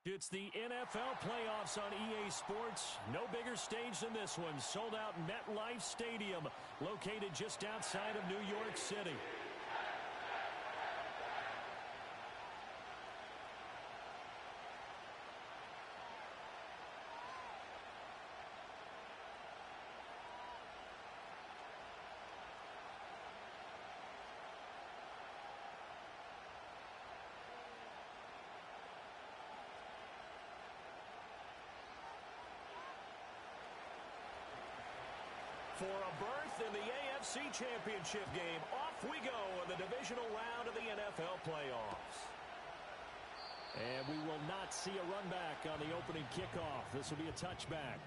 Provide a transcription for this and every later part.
It's the NFL playoffs on EA Sports. No bigger stage than this one. Sold out MetLife Stadium, located just outside of New York City. For a berth in the AFC Championship game, off we go in the divisional round of the NFL playoffs. And we will not see a run back on the opening kickoff. This will be a touchback.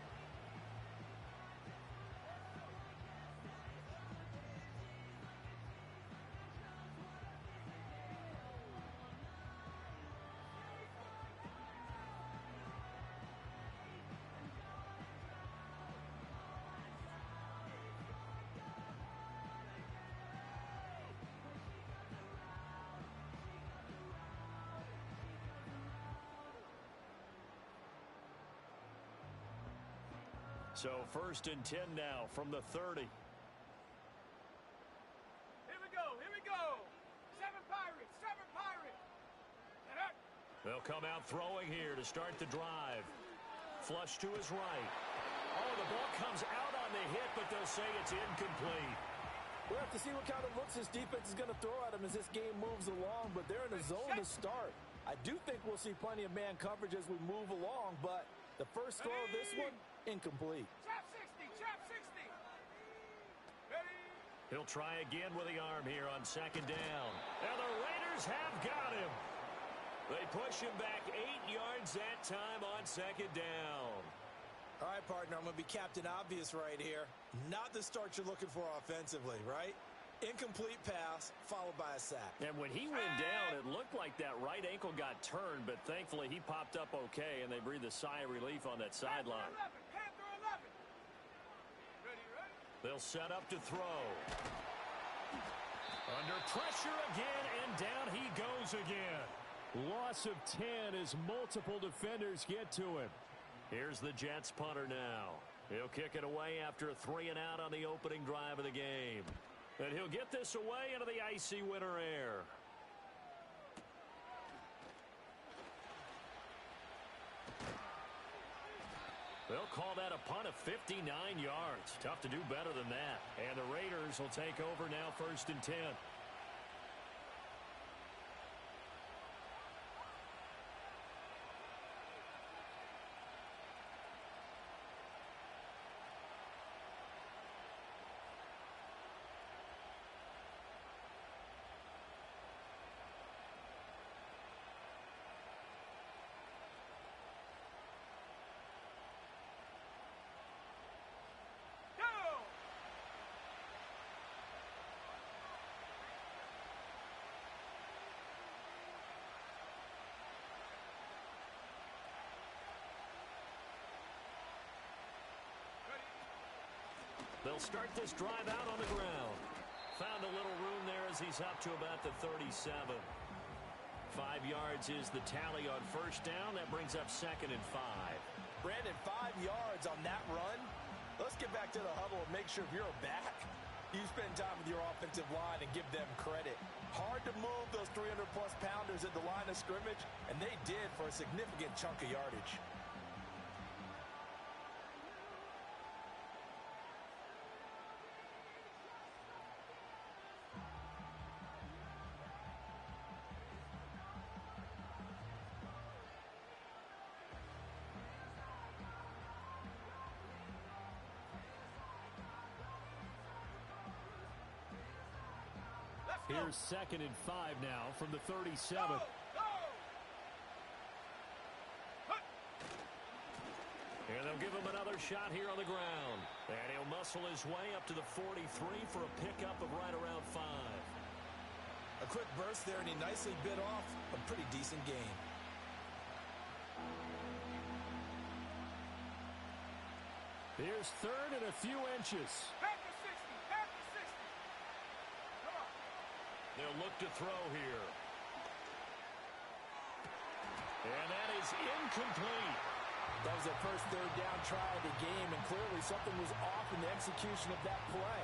So 1st and 10 now from the 30. Here we go, here we go. 7 Pirates, 7 Pirates. They'll come out throwing here to start the drive. Flush to his right. Oh, the ball comes out on the hit, but they'll say it's incomplete. We'll have to see what kind of looks this defense is going to throw at them as this game moves along, but they're in a zone to start. I do think we'll see plenty of man coverage as we move along, but the first throw of this one, incomplete. Trap 60, trap 60. Ready? He'll try again with the arm here on 2nd down. And the Raiders have got him. They push him back 8 yards that time on 2nd down. All right, partner, I'm going to be Captain Obvious right here. Not the start you're looking for offensively, right? Incomplete pass, followed by a sack. And when he went down, it looked like that right ankle got turned, but thankfully he popped up okay, and they breathed a sigh of relief on that sideline. Panther 11. Ready, ready? They'll set up to throw. Under pressure again, and down he goes again. Loss of 10 as multiple defenders get to him. Here's the Jets punter now. He'll kick it away after a 3-and-out on the opening drive of the game. And he'll get this away into the icy winter air. They'll call that a punt of 59 yards. Tough to do better than that. And the Raiders will take over now 1st and 10. They'll start this drive out on the ground. Found a little room there as he's up to about the 37. 5 yards is the tally on 1st down. That brings up 2nd and 5. Brandon, 5 yards on that run. Let's get back to the huddle and make sure if you're a back, you spend time with your offensive line and give them credit. Hard to move those 300-plus pounders at the line of scrimmage, and they did for a significant chunk of yardage. Here's 2nd and 5 now from the 37. And they'll give him another shot here on the ground. And he'll muscle his way up to the 43 for a pickup of right around 5. A quick burst there, and he nicely bit off a pretty decent gain. Here's 3rd and a few inches. Panther 60, Panther 60. Come on. They'll look to throw here. And that is incomplete. That was their first third down try of the game, and clearly something was off in the execution of that play.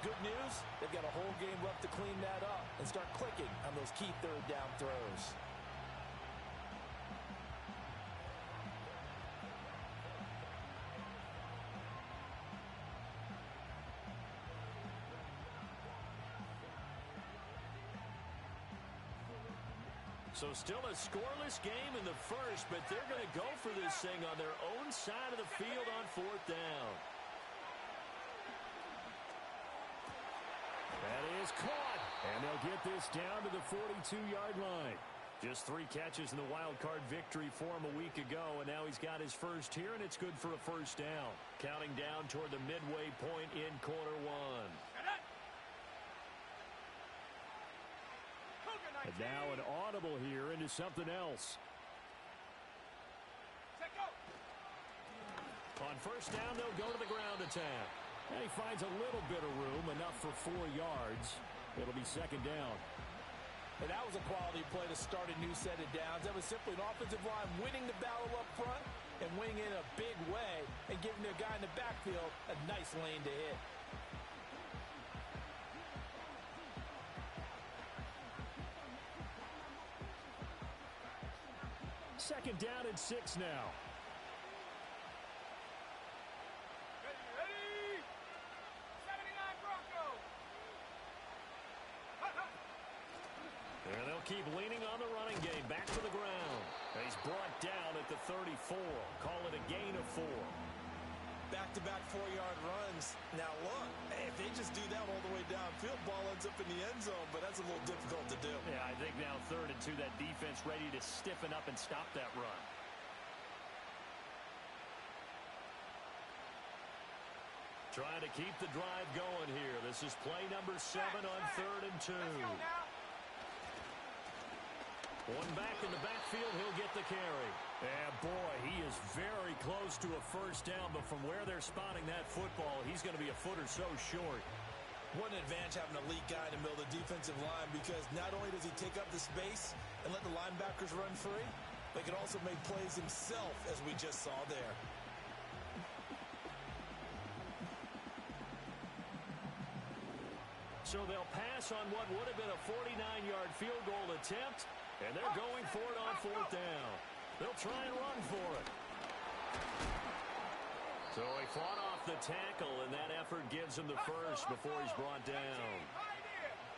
Good news, they've got a whole game left to clean that up and start clicking on those key third down throws. So still a scoreless game in the first, but they're going to go for this thing on their own side of the field on fourth down. That is caught, and they'll get this down to the 42-yard line. Just 3 catches in the wild card victory for him a week ago, and now he's got his first here, and it's good for a first down. Counting down toward the midway point in quarter one. And now an audible here into something else. On first down, they'll go to the ground attack. And he finds a little bit of room, enough for 4 yards. It'll be second down. And that was a quality play to start a new set of downs. That was simply an offensive line winning the battle up front and winning in a big way and giving their guy in the backfield a nice lane to hit. Second down and 6 now. Ready. 79 Broncos. And they'll keep leaning on the running game. Back to the ground. He's brought down at the 34. Call it a gain of 4. Back-to-back 4-yard runs. Now look, if they just do that all the way downfield, ball ends up in the end zone, but that's a little difficult to do. Yeah, I think now 3rd and 2, that defense ready to stiffen up and stop that run. Trying to keep the drive going here. This is play number 7 on 3rd and 2. One back in the backfield, he'll get the carry. And boy, he is very close to a first down, but from where they're spotting that football, he's going to be a foot or so short. What an advantage having an elite guy in the middle of the defensive line, because not only does he take up the space and let the linebackers run free, but he can also make plays himself, as we just saw there. So they'll pass on what would have been a 49-yard field goal attempt, and they're going for it on 4th down. They'll try and run for it. So he fought off the tackle, and that effort gives him the first before he's brought down.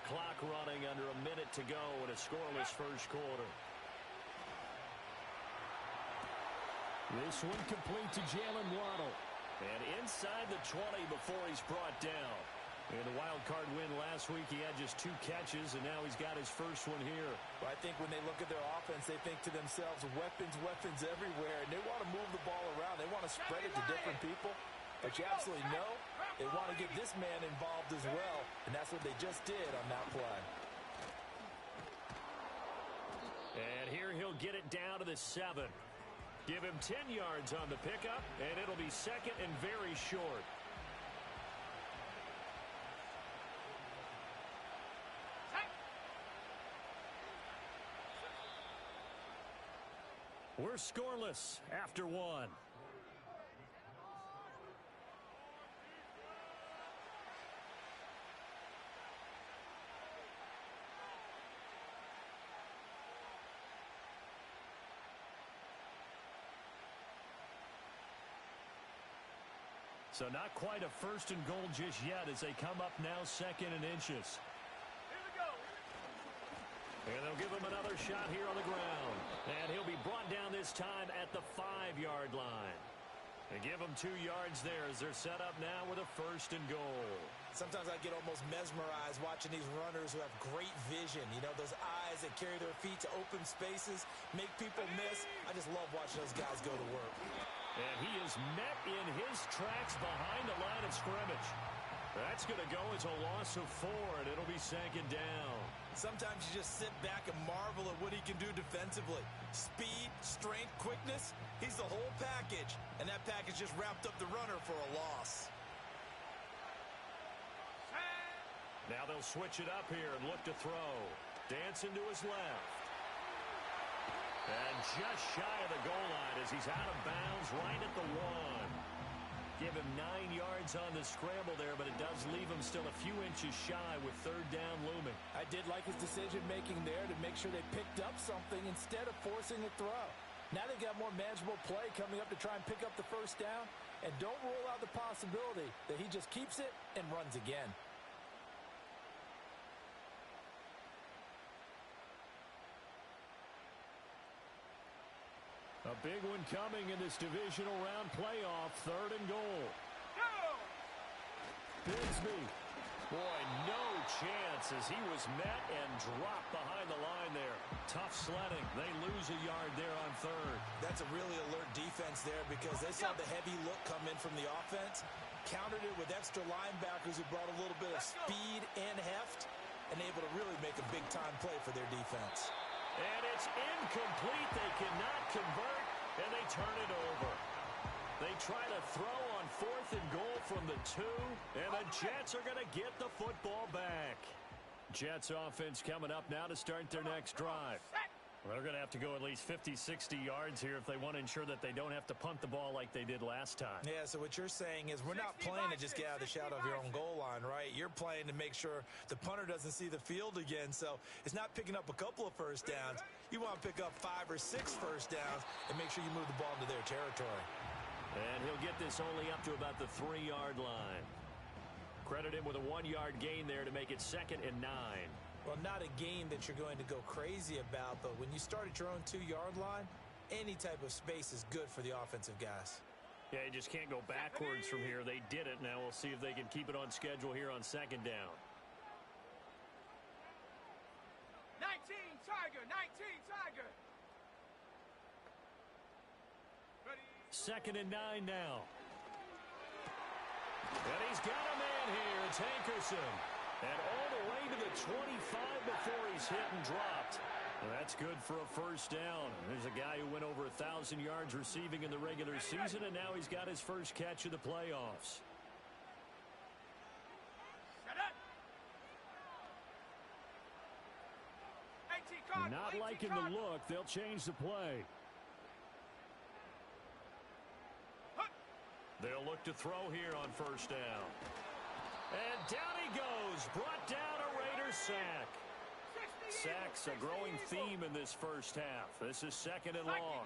Clock running under a minute to go in a scoreless first quarter. This one complete to Jalen Waddle. And inside the 20 before he's brought down. In the wild card win last week, he had just 2 catches, and now he's got his first one here. Well, I think when they look at their offense, they think to themselves, weapons everywhere, and they want to move the ball around. They want to spread it to different people. But you absolutely know they want to get this man involved as well, and that's what they just did on that play. And here he'll get it down to the 7. Give him 10 yards on the pickup, and it'll be second and very short. We're scoreless after 1. So not quite a first and goal just yet as they come up now 2nd and inches. And they'll give him another shot here on the ground. And he'll be brought down this time at the 5-yard line. They give him 2 yards there as they're set up now with a first and goal. Sometimes I get almost mesmerized watching these runners who have great vision. You know, those eyes that carry their feet to open spaces, make people miss. I just love watching those guys go to work. And he is met in his tracks behind the line of scrimmage. That's going to go as a loss of 4, and it'll be second down. Sometimes you just sit back and marvel at what he can do defensively. Speed, strength, quickness, he's the whole package. And that package just wrapped up the runner for a loss. Now they'll switch it up here and look to throw. Dancing to his left. And just shy of the goal line as he's out of bounds right at the 1. Give him 9 yards on the scramble there, but it does leave him still a few inches shy with third down looming. I did like his decision-making there to make sure they picked up something instead of forcing a throw. Now they got more manageable play coming up to try and pick up the first down, and don't rule out the possibility that he just keeps it and runs again. A big one coming in this divisional round playoff, 3rd and goal. Bigsby. Boy, no chance as he was met and dropped behind the line there. Tough sledding. They lose a yard there on 3rd. That's a really alert defense there because they saw the heavy look come in from the offense, countered it with extra linebackers who brought a little bit of speed and heft, and able to really make a big-time play for their defense. And it's incomplete. They cannot convert, and they turn it over. They try to throw on 4th and goal from the 2, and the Jets are going to get the football back. Jets offense coming up now to start their next drive. Well, they're going to have to go at least 50, 60 yards here if they want to ensure that they don't have to punt the ball like they did last time. Yeah, so what you're saying is we're not playing to just get out of the shadow of your own goal line, right? You're playing to make sure the punter doesn't see the field again, so it's not picking up a couple of first downs. You want to pick up 5 or 6 first downs and make sure you move the ball into their territory. And he'll get this only up to about the 3-yard line. Credit him with a 1-yard gain there to make it 2nd and 9. Well, not a gain that you're going to go crazy about, but when you start at your own 2-yard line, any type of space is good for the offensive guys. Yeah, you just can't go backwards from here. They did it. Now we'll see if they can keep it on schedule here on 2nd down. 19 Tiger, 19 Tiger. 2nd and 9 now. And he's got a man here. It's Hankerson. And all the way to the 25 before he's hit and dropped. Well, that's good for a first down. There's a guy who went over 1,000 yards receiving in the regular season, and now he's got his first catch of the playoffs. Not liking the look. They'll change the play. They'll look to throw here on first down. And down he goes. Brought down a Raiders sack. Sacks a growing theme in this first half. This is 2nd and long.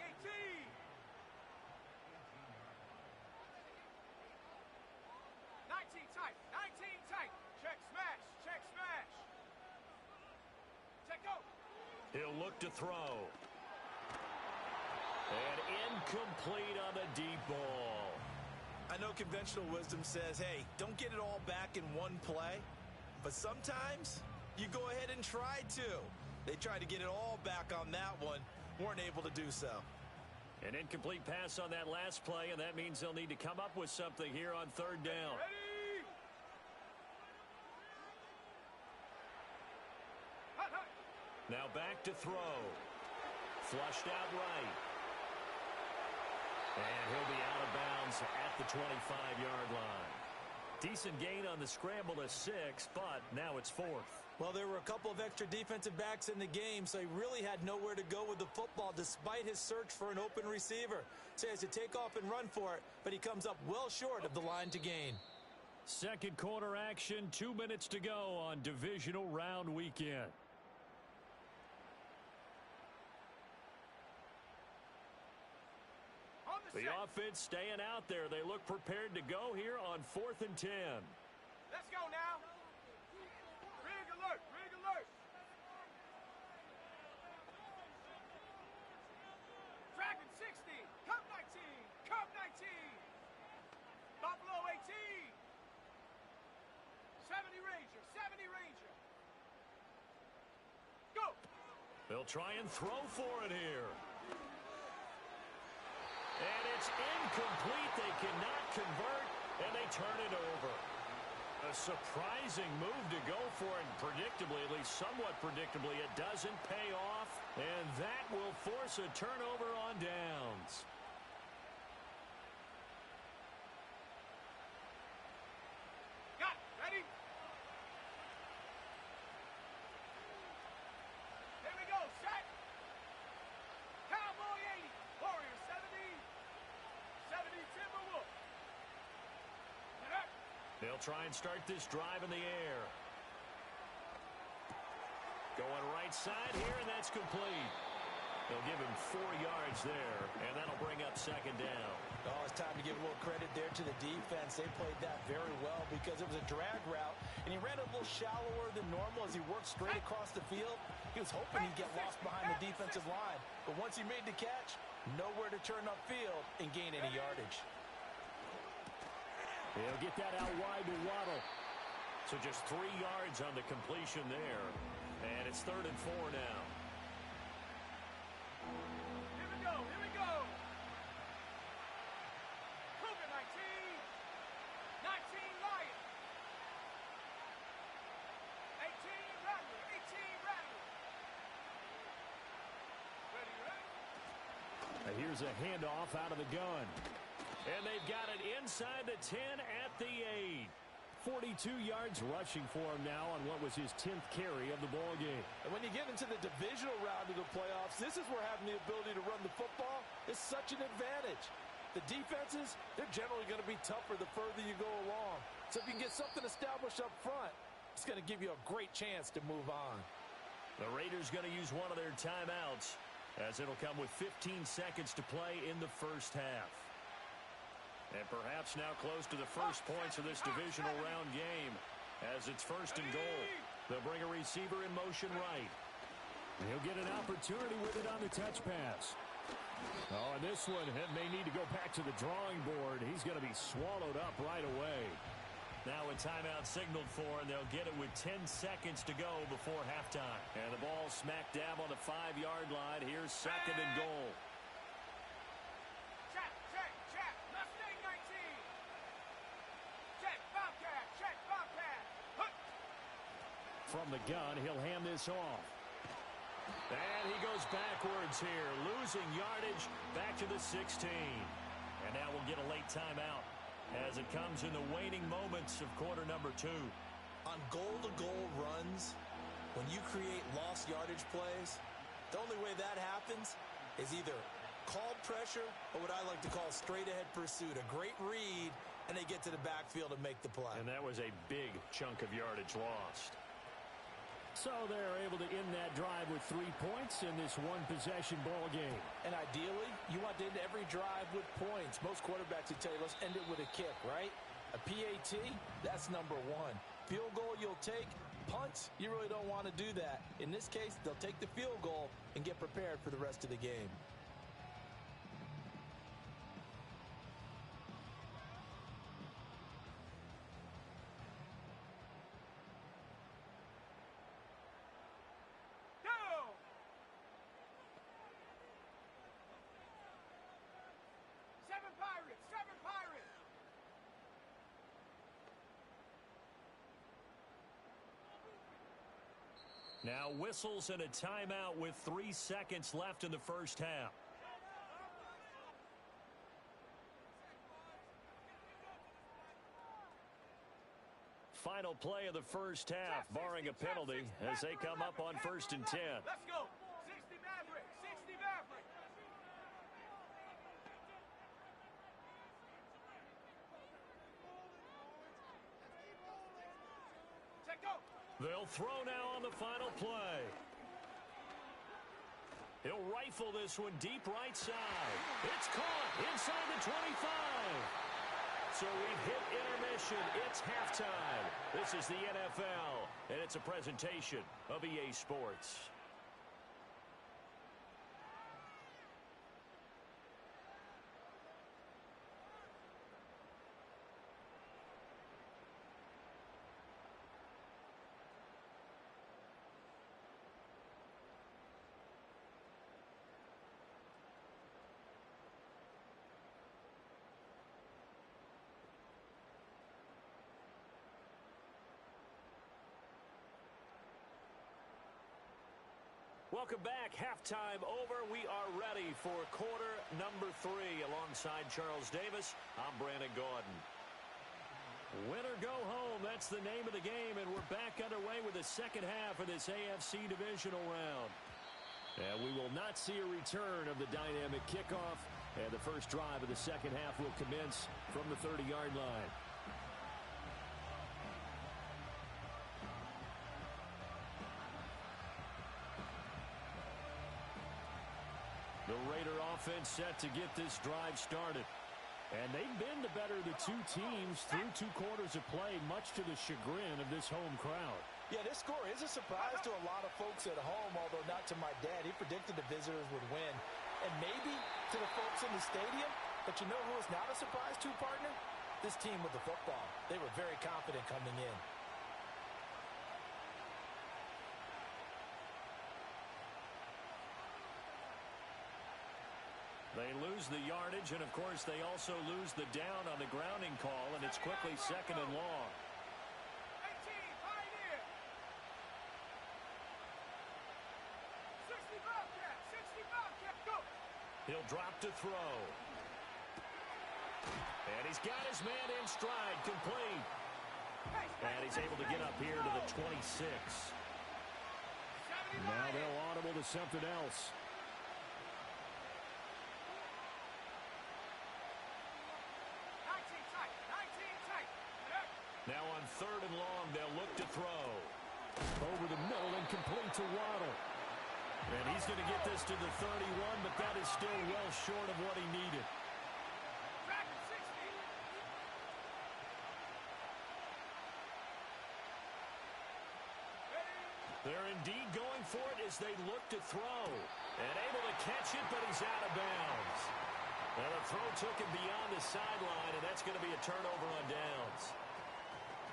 19 tight. 19 tight. Check smash. Check smash. Check go. He'll look to throw. And incomplete on the deep ball. I know conventional wisdom says, hey, don't get it all back in one play. But sometimes you go ahead and try to. They tried to get it all back on that one. Weren't able to do so. An incomplete pass on that last play, and that means they'll need to come up with something here on 3rd down. Ready? Hut, hut. Now back to throw. Flushed out right. And he'll be out of bounds at the 25-yard line. Decent gain on the scramble to 6, but now it's 4th. Well, there were a couple of extra defensive backs in the game, so he really had nowhere to go with the football despite his search for an open receiver. So he has to take off and run for it, but he comes up well short of the line to gain. Second quarter action, 2 minutes to go on divisional round weekend. The offense staying out there. They look prepared to go here on 4th and 10. Let's go now. Rig alert. Rig alert. Dragon 60. Cub 19. Cub 19. Buffalo 18. 70 Ranger. 70 Ranger. Go. They'll try and throw for it here. And it's incomplete. They cannot convert, and they turn it over. A surprising move to go for it, and predictably, at least somewhat predictably, it doesn't pay off, and that will force a turnover on downs. Got it. Ready? Here we go. Set. They'll try and start this drive in the air. Going right side here, and that's complete. They'll give him 4 yards there, and that'll bring up second down. Oh, it's time to give a little credit there to the defense. They played that very well because it was a drag route, and he ran a little shallower than normal as he worked straight across the field. He was hoping he'd get lost behind the defensive line, but once he made the catch, nowhere to turn upfield and gain any yardage. He'll get that out wide to Waddle. So just 3 yards on the completion there, and it's 3rd and 4 now. Here we go, here we go. Cougar 19. 19 Lions. 18 Rattler, 18 Rattler. Ready, ready? Here's a handoff out of the gun. And they've got it inside the 10 at the 8. 42 yards rushing for him now on what was his 10th carry of the ball game. And when you get into the divisional round of the playoffs, this is where having the ability to run the football is such an advantage. The defenses, they're generally going to be tougher the further you go along. So if you can get something established up front, it's going to give you a great chance to move on. The Raiders going to use one of their timeouts, as it'll come with 15 seconds to play in the first half. And perhaps now close to the first points of this divisional round game, as it's 1st and goal. They'll bring a receiver in motion right. He'll get an opportunity with it on the touch pass. Oh, and this one may need to go back to the drawing board. He's going to be swallowed up right away. Now a timeout signaled for, and they'll get it with 10 seconds to go before halftime. And the ball smack dab on the 5-yard line. Here's 2nd and goal. Check, check, check. Mustang 19. Check, Bobcat, check, Bobcat. Hook. From the gun, he'll hand this off. And he goes backwards here, losing yardage back to the 16. And now we'll get a late timeout as it comes in the waning moments of quarter number 2. On goal-to-goal runs, when you create lost yardage plays, the only way that happens is either called pressure or what I like to call straight-ahead pursuit. A great read, and they get to the backfield and make the play. And that was a big chunk of yardage lost. So they're able to end that drive with 3 points in this one-possession ball game. And ideally, you want to end every drive with points. Most quarterbacks would tell you, let's end it with a kick, right? A PAT, that's number 1. Field goal you'll take. Punts, you really don't want to do that. In this case, they'll take the field goal and get prepared for the rest of the game. Now whistles and a timeout with 3 seconds left in the first half. Final play of the first half, barring a penalty, as they come up on 1st and 10. Let's go. 60 Maverick, 60 Maverick. Check go. They'll throw now on the final play. He'll rifle this one deep right side. It's caught inside the 25. So we've hit intermission. It's halftime. This is the NFL, and it's a presentation of EA Sports. Welcome back. Halftime over. We are ready for quarter number 3. Alongside Charles Davis, I'm Brandon Gaudin. Win or go home, that's the name of the game, and we're back underway with the second half of this AFC Divisional round. And we will not see a return of the dynamic kickoff, and the first drive of the second half will commence from the 30-yard line. offense set to get this drive started. And they've been the better of the two teams through 2 quarters of play, much to the chagrin of this home crowd. Yeah, this score is a surprise to a lot of folks at home, although not to my dad. He predicted the visitors would win. And maybe to the folks in the stadium, but you know who is not a surprise to, partner? This team with the football. They were very confident coming in. They lose the yardage, and, of course, they also lose the down on the grounding call, and it's quickly 2nd and long. 18, Pioneer. 60 Bobcat, 60 Bobcat, go. He'll drop to throw. And he's got his man in stride, complete. And he's able to get up here to the 26. Now they'll audible to something else. Now on 3rd and long, they'll look to throw. Over the middle and complete to Waddle. And he's going to get this to the 31, but that is still well short of what he needed. They're indeed going for it as they look to throw. And able to catch it, but he's out of bounds. And the throw took him beyond the sideline, and that's going to be a turnover on downs.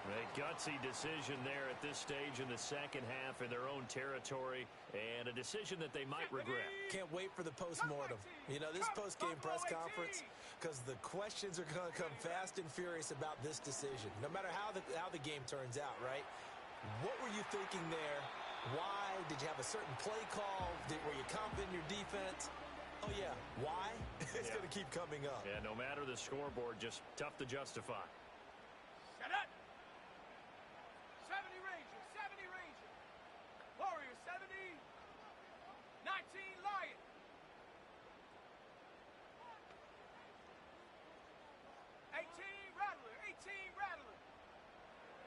A gutsy decision there at this stage in the second half in their own territory, and a decision that they might regret. Can't wait for the post-mortem. You know, this post-game press conference, because the questions are going to come fast and furious about this decision, no matter how the game turns out, right? What were you thinking there? Why? Did you have a certain play call? Were you confident in your defense? Oh, yeah. Why? It's going to keep coming up. Yeah, no matter the scoreboard, just tough to justify. Shut up! 70 Rangers, 70 Rangers. Warriors, 70. 19 Lion. 18 Rattler, 18 Rattler.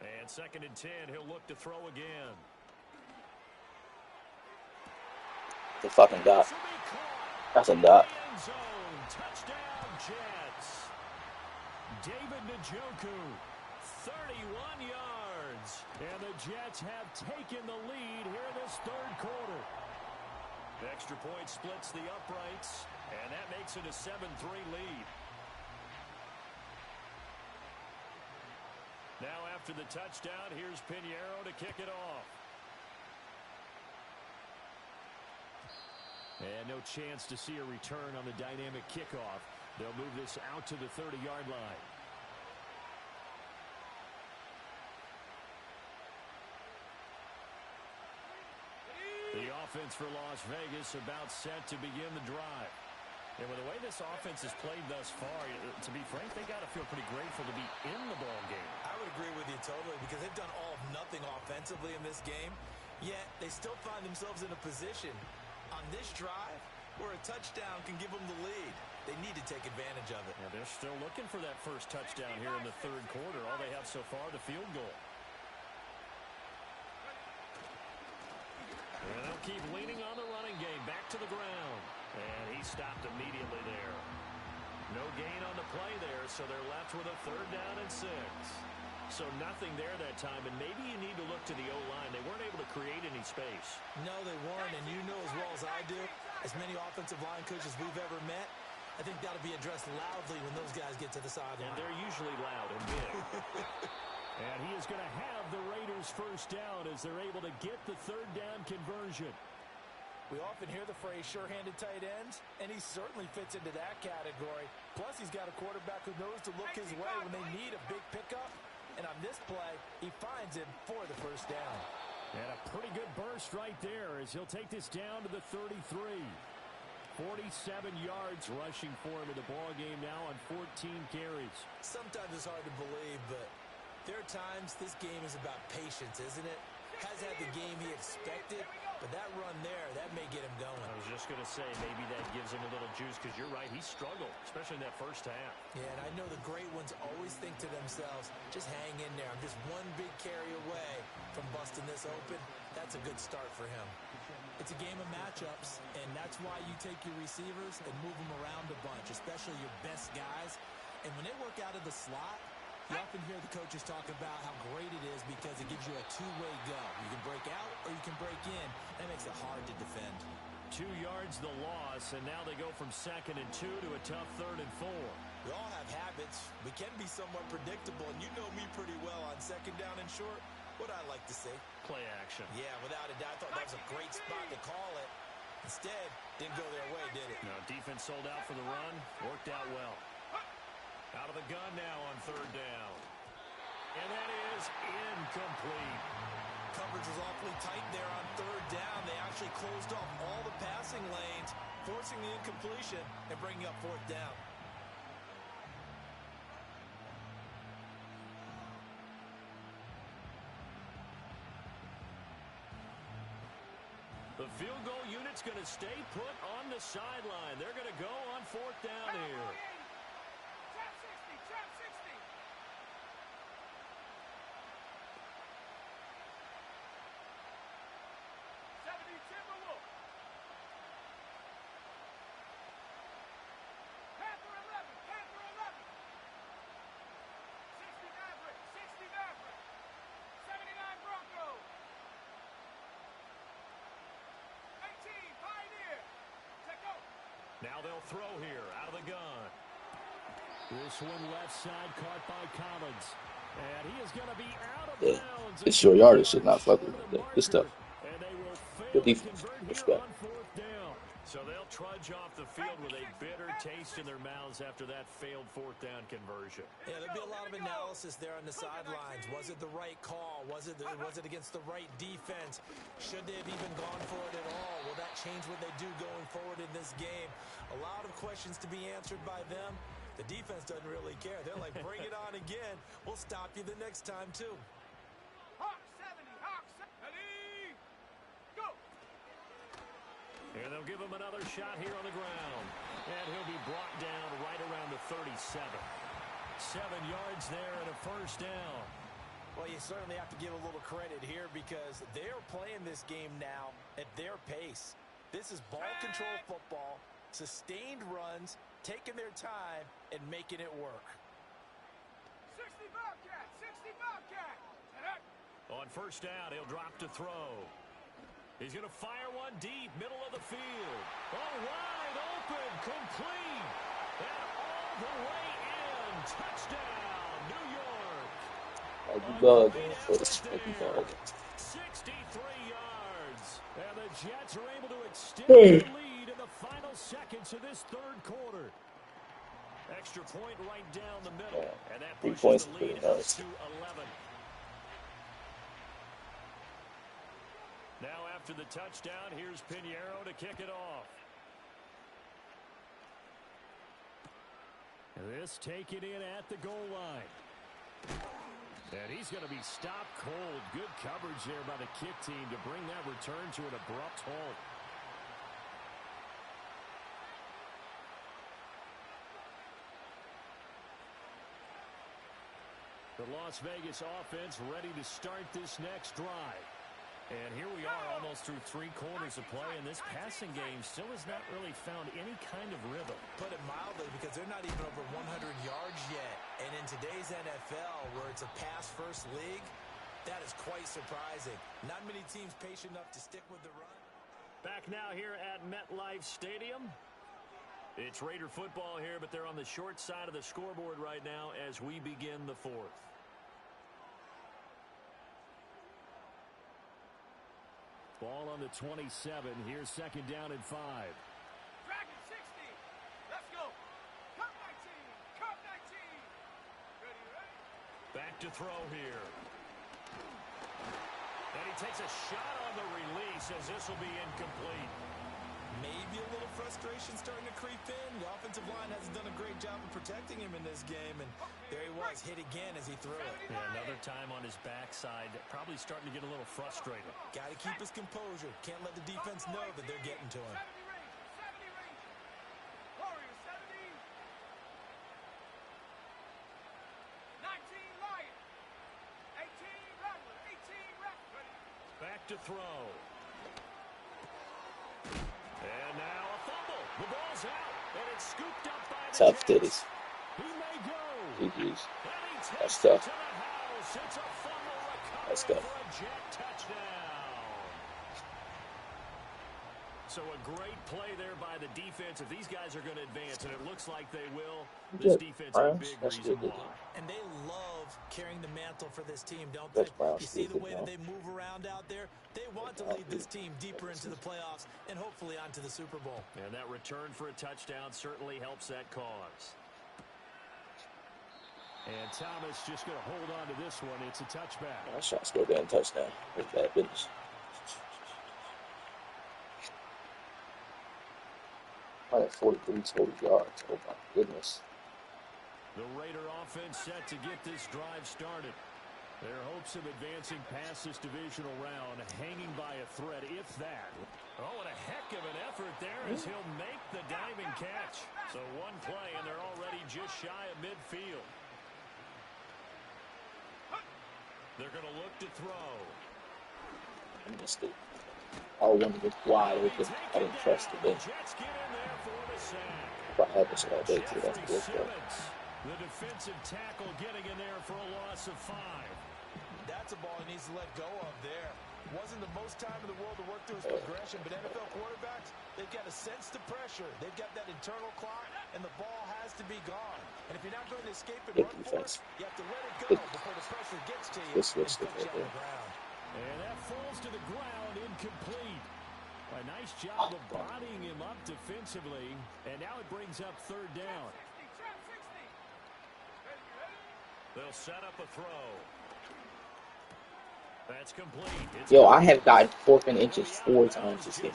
And 2nd and 10, he'll look to throw again. It's a fucking dot. That's a dot. Touchdown, Jets. David Njoku, 31 yards. And the Jets have taken the lead here in this 3rd quarter. Extra point splits the uprights, and that makes it a 7-3 lead. Now after the touchdown, here's Pinheiro to kick it off. And no chance to see a return on the dynamic kickoff. They'll move this out to the 30-yard line. The offense for Las Vegas about set to begin the drive. And with the way this offense has played thus far, to be frank, they got to feel pretty grateful to be in the ball game. I would agree with you totally, because they've done all of nothing offensively in this game, yet they still find themselves in a position on this drive where a touchdown can give them the lead. They need to take advantage of it. Yeah, they're still looking for that first touchdown here in the 3rd quarter. All they have so far, the field goal. And they'll keep leaning on the running game. Back to the ground. And he stopped immediately there. No gain on the play there, so they're left with a 3rd down and 6. So nothing there that time, and maybe you need to look to the O-line. They weren't able to create any space. No, they weren't, and you know as well as I do, as many offensive line coaches we've ever met, I think that'll be addressed loudly when those guys get to the sideline. And they're usually loud and big. And he is going to have the Raiders first down as they're able to get the 3rd down conversion. We often hear the phrase sure-handed tight ends, and he certainly fits into that category. Plus, he's got a quarterback who knows to look his way when they need a big pickup. And on this play, he finds him for the first down. And a pretty good burst right there as he'll take this down to the 33. 47 yards rushing for him in the ballgame now on 14 carries. Sometimes it's hard to believe, but there are times this game is about patience, isn't it? Has had the game he expected, but that run there, that may get him going. I was just going to say, maybe that gives him a little juice, because you're right, he struggled, especially in that first half. Yeah, and I know the great ones always think to themselves, just hang in there. I'm just one big carry away from busting this open. That's a good start for him. It's a game of matchups, and that's why you take your receivers and move them around a bunch, especially your best guys. And when they work out of the slot, you often hear the coaches talk about how great it is because it gives you a two-way go. You can break out or you can break in. That makes it hard to defend. 2 yards the loss, and now they go from 2nd and 2 to a tough 3rd and 4. We all have habits. We can be somewhat predictable, and you know me pretty well on 2nd down and short. What I like to say. Play action. Yeah, without a doubt. I thought that was a great spot to call it. Instead, didn't go their way, did it? No, defense sold out for the run. Worked out well. Out of the gun now on 3rd down. And that is incomplete. Coverage was awfully tight there on 3rd down. They actually closed off all the passing lanes, forcing the incompletion and bringing up 4th down. The field goal unit's going to stay put on the sideline. They're going to go on 4th down here. Trap 60, trap 60. 70 Timberwolf. Panther 11, Panther 11. 60 Maverick, 60 Maverick. 79 Broncos. 18 Pioneer. Take go. Now they'll throw here out of the gun. This one left side caught by Collins. And he is going to be out of bounds. It's short yardage, shit, not fucking like that. Good stuff. And they will fail Good to defense. convert here Respect. on 4th down. So they'll trudge off the field with a bitter taste in their mouths after that failed 4th down conversion. Yeah, there'll be a lot of analysis there on the sidelines. Was it the right call? Was it against the right defense? Should they have even gone for it at all? Will that change what they do going forward in this game? A lot of questions to be answered by them. The defense doesn't really care. They're like, bring it on again. We'll stop you the next time, too. Hawk 70, Hawk 70. Go. And they'll give him another shot here on the ground. And he'll be brought down right around the 37. 7 yards there and a 1st down. Well, you certainly have to give a little credit here because they're playing this game now at their pace. This is ball control football, sustained runs, taking their time and making it work. 60 Bobcat, 60 Bobcat. And up. On 1st down, he'll drop to throw. He's going to fire one deep, middle of the field. Oh, wide open, complete. And all the way in. Touchdown, New York. Like the dog. Like the dog. 63 yards. And the Jets are able to extend the lead in the final seconds of this 3rd quarter. Extra point right down the middle. And that 3 pushes points the is lead pretty up nice. to 11. Now after the touchdown, here's Pinheiro to kick it off. This taken in at the goal line. And he's going to be stopped cold. Good coverage there by the kick team to bring that return to an abrupt halt. The Las Vegas offense ready to start this next drive. And here we are almost through 3 quarters of play, and this passing game still has not really found any kind of rhythm. Put it mildly, because they're not even over 100 yards yet. And in today's NFL, where it's a pass-first league, that is quite surprising. Not many teams patient enough to stick with the run. Back now here at MetLife Stadium. It's Raider football here, but they're on the short side of the scoreboard right now as we begin the 4th. Ball on the 27. Here's 2nd down and 5. Dragon 60. Let's go. Cup 19. Cup 19. Ready, ready. Back to throw here. And he takes a shot on the release as this will be incomplete. Maybe a little frustration starting to creep in. The offensive line hasn't done a great job of protecting him in this game, and there he was, hit again as he threw it. Yeah, another time on his backside, probably starting to get a little frustrated. Got to keep his composure. Can't let the defense know that they're getting to him. 70 Rangers. 70 Rangers. Warriors 70. 19 Lions. 18 Rattler. 18 Rattler. Back to throw. It's scooped up by the Tough Jets. titties. He may go. GG's. And he takes That's it tough. to the house. It's a fumble Let's recovery go. for a Jet touchdown. So a great play there by the defense. If these guys are going to advance, and it looks like they will, this defense is a big reason why. And they love carrying the mantle for this team, don't they? That's Browns. You see the way that they move around out there? They want to lead this team deeper into the playoffs and hopefully onto the Super Bowl. And that return for a touchdown certainly helps that cause. And Thomas just going to hold on to this one. It's a touchback. I shot score damn touchdown. That's bad business. I had 43 total yards. Oh my goodness. The Raider offense set to get this drive started. Their hopes of advancing past this divisional round hanging by a thread, if that. Oh, and a heck of an effort there as he'll make the diving catch. So one play, and they're already just shy of midfield. They're going to look to throw. I missed it. I wanted it wide open. I didn't trust it. Jets get in there for the sack. If I had this all day, too, that's good. The defensive tackle getting in there for a loss of 5. That's a ball he needs to let go of there. Wasn't the most time in the world to work through his progression, but NFL quarterbacks, they've got to sense the pressure. They've got that internal clock, and the ball has to be gone. And if you're not going to escape and run for it, you have to let it go before the pressure gets to you and puts you on the ground. And that falls to the ground, incomplete. A nice job of bodying him up defensively, and now it brings up third down. They'll set up a throw. That's complete. Yo, I have gotten 4th and inches 4 times this game.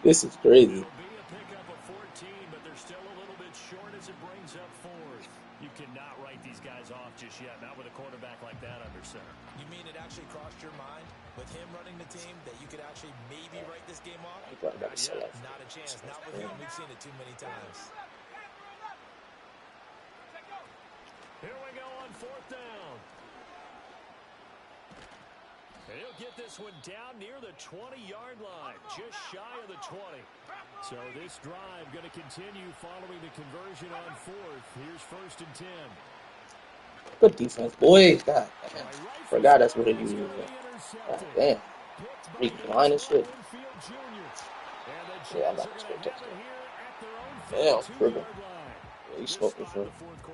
This is crazy. It'll be a pickup of 14, but they're still a little bit short as it brings up 4th. You cannot write these guys off just yet, not with a quarterback like that under center. You mean it actually crossed your mind with him running the team that you could actually maybe write this game off? Not yet. Not a chance. Not with him. We've seen it too many times. Here we go on 4th down. He'll get this one down near the 20-yard line, just shy of the 20. So this drive going to continue following the conversion on 4th. Here's 1st and 10. Good defense, boy. God damn. Forgot that's what it is. God damn. Recline and shit. Yeah, I'm not going to score touchdown. Damn, Scribble. Yeah, he's smoking for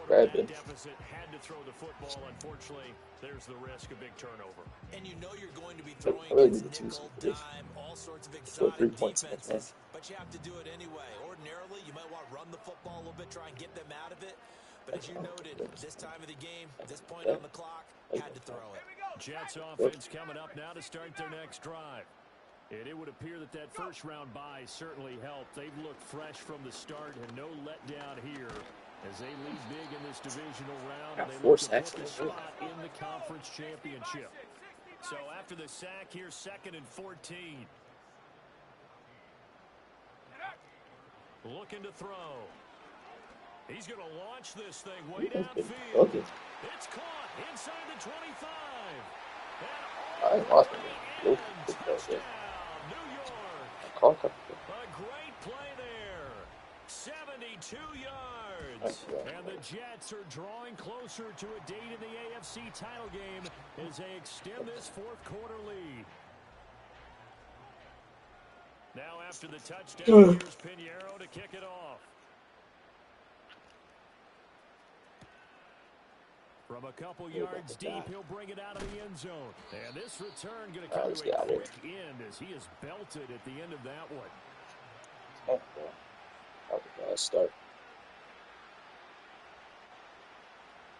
grab it. Had to throw the football. Unfortunately, there's the risk of big turnover. And you know you're going to be throwing really against nickel, dime, all sorts of exotic defenses, but you have to do it anyway. Ordinarily, you might want to run the football a little bit, try and get them out of it. But as you noted, this time of the game, this point on the clock, had to throw it. Jets offense coming up now to start their next drive. And it would appear that that first-round bye certainly helped. They've looked fresh from the start and no letdown here as they lead big in this divisional round. And they look to book a spot in the conference championship. So after the sack, here's 2nd and 14. Looking to throw. He's going to launch this thing way downfield. It's caught inside the 25. And all the way in. Touchdown, New York. A great play there. 72 yards. And the Jets are drawing closer to a date in the AFC title game as they extend this 4th quarter lead. Now after the touchdown, here's Pinheiro to kick it off. From a couple yards deep, he'll bring it out of the end zone. And this return going to come to a quick end as he is belted at the end of that one. That was a bad start.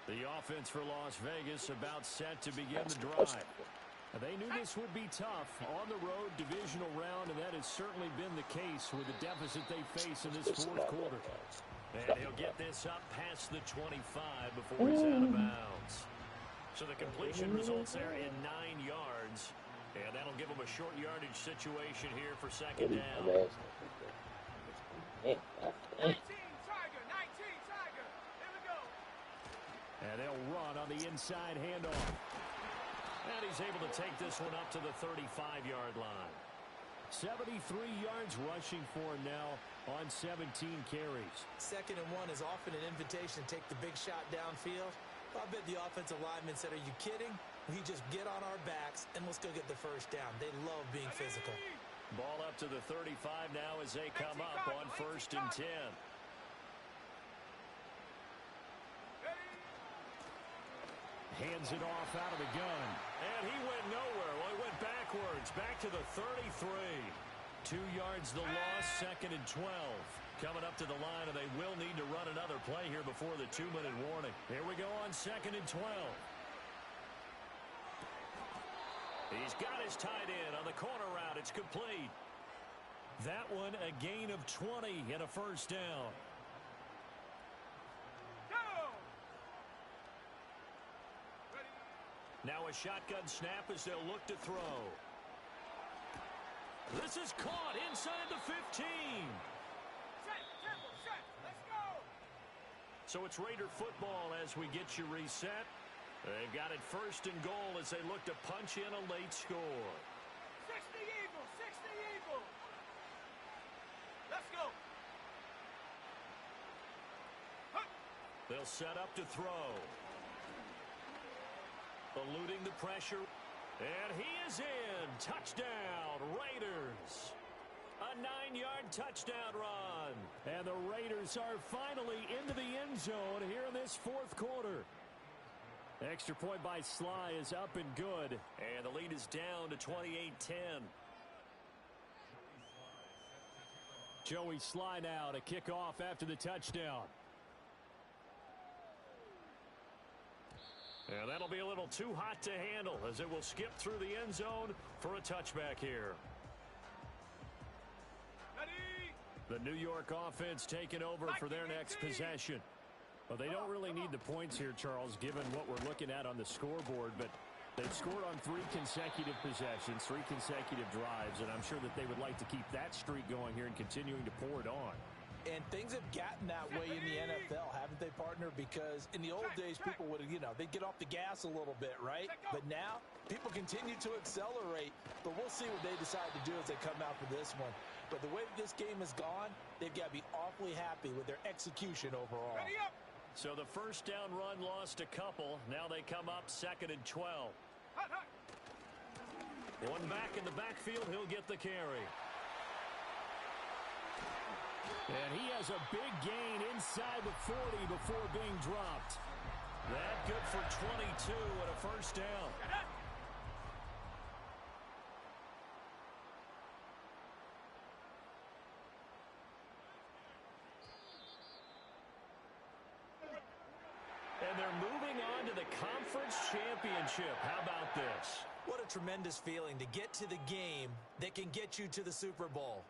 The offense for Las Vegas about set to begin the drive. They knew this would be tough on the road divisional round, and that has certainly been the case with the deficit they face in this 4th quarter. And he'll get this up past the 25 before he's out of bounds. So the completion results there in 9 yards. And that'll give him a short yardage situation here for 2nd down. 19 Tiger, 19 Tiger. Here we go. And they'll run on the inside handoff. And he's able to take this one up to the 35-yard line. 73 yards rushing for him now on 17 carries. 2nd and 1 is often an invitation to take the big shot downfield. I bet the offensive lineman said, are you kidding? We just get on our backs and let's go get the first down. They love being physical. Ball up to the 35 now as they come up on 1st and 10. Hands it off out of the gun. And he went nowhere. Well, he went backwards. Back to the 33. 2 yards the loss, 2nd and 12. Coming up to the line, and they will need to run another play here before the 2-minute warning. Here we go on 2nd and 12. He's got his tight end on the corner route. It's complete. That one a gain of 20 and a first down. Now a shotgun snap as they'll look to throw. This is caught inside the 15. Let's go. So it's Raider football as we get you reset. They've got it 1st and goal as they look to punch in a late score. 60 Eagles, 60 Eagles. Let's go. They'll set up to throw. Eluding the pressure. And he is in. Touchdown, Raiders. A 9-yard touchdown run. And the Raiders are finally into the end zone here in this 4th quarter. Extra point by Sly is up and good. And the lead is down to 28-10. Joey Sly now to kick off after the touchdown. And that'll be a little too hot to handle as it will skip through the end zone for a touchback here. Ready. The New York offense taking over for their next possession. Well, they don't really need the points here, Charles, given what we're looking at on the scoreboard, but they've scored on 3 consecutive possessions, 3 consecutive drives, and I'm sure that they would like to keep that streak going here and continuing to pour it on. And things have gotten that way in the NFL, haven't they, partner? Because in the old days, people would, they'd get off the gas a little bit, right? But now, people continue to accelerate. But we'll see what they decide to do as they come out for this one. But the way this game has gone, they've got to be awfully happy with their execution overall. Ready up. So the first down run lost a couple. Now they come up 2nd and 12. Hut, hut. One back in the backfield, he'll get the carry. And he has a big gain inside the 40 before being dropped. That good for 22 and a first down. And they're moving on to the conference championship. How about this? What a tremendous feeling to get to the game that can get you to the Super Bowl.